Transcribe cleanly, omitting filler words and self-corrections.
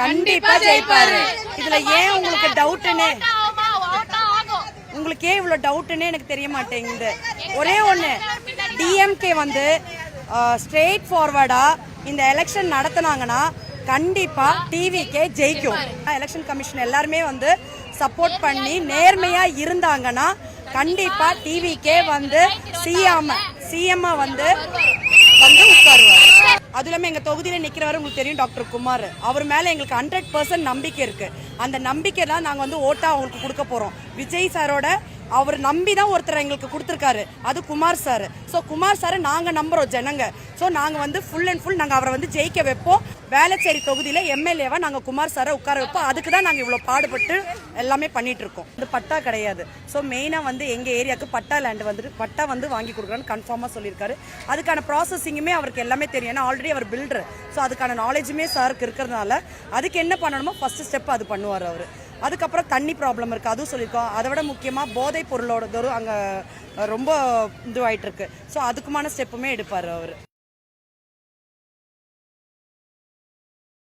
கண்டிப்பா ஜெயிப்பாரு. இதுல ஏன் உங்களுக்கு டவுட்னே உங்களுக்கு ஏன் இவ்வளவு டவுட்னே எனக்கு தெரிய மாட்டேங்குது. ஒரே ஒண்ணு, டிஎம்கே வந்து ஸ்ட்ரெயிட் ஃபார்வர்டா இந்த எலெக்ஷன் நடத்தினாங்கன்னா கண்டிப்பா டிவிக்கே ஜெயிக்கும். எலெக்ஷன் கமிஷன் எல்லாருமே வந்து சப்போர்ட் பண்ணி நேர்மையா இருந்தாங்கன்னா கண்டிப்பா டிவிக்கே வந்து சிஎம் வந்து உட்காருவார். அது இல்லாம எங்க தொகுதியில நிக்கிறவரு உங்களுக்கு தெரியும், டாக்டர் குமார். அவர் மேல எங்களுக்கு 100% நம்பிக்கை இருக்கு. அந்த நம்பிக்கை தான் நாங்க வந்து ஓட்டா அவங்களுக்கு கொடுக்க போறோம். விஜய் சாரோட அவர் நம்பி தான் ஒருத்தர் எங்களுக்கு கொடுத்துருக்காரு, அது குமார் சார். ஸோ குமார் சாரை நாங்க நம்புறோம் ஜனங்க. ஸோ நாங்க வந்து ஃபுல் அண்ட் ஃபுல் நாங்க அவரை வந்து ஜெயிக்க வைப்போம். வேளச்சேரி தொகுதியில எம்எல்ஏவா நாங்க குமார் சாரை உட்கார வைப்போம். அதுக்கு தான் நாங்க இவ்வளவு பாடுபட்டு எல்லாமே பண்ணிட்டு இருக்கோம். இது பட்டா கிடையாது. ஸோ மெயினா வந்து எங்க ஏரியாவுக்கு பட்டா லேண்ட் வந்துட்டு பட்டா வந்து வாங்கி கொடுக்குறான்னு கன்ஃபார்மா சொல்லியிருக்காரு. அதுக்கான ப்ராசஸிங்குமே அவருக்கு எல்லாமே தெரியும். ஏன்னா ஆல்ரெடி அவர் பில்டர். ஸோ அதுக்கான நாலேஜுமே சாருக்கு இருக்கிறதுனால அதுக்கு என்ன பண்ணணுமோ ஃபர்ஸ்ட் ஸ்டெப் அது பண்ணுவார் அவர். அதுக்கப்புறம் தண்ணி ப்ராப்ளம் இருக்குது, அதுவும் சொல்லியிருக்கோம். அதை விட முக்கியமாக போதைப் பொருளோட அங்கே ரொம்ப இதுவாயிட்டு இருக்கு. ஸோ அதுக்குமான ஸ்டெப்புமே எடுப்பார் அவர்.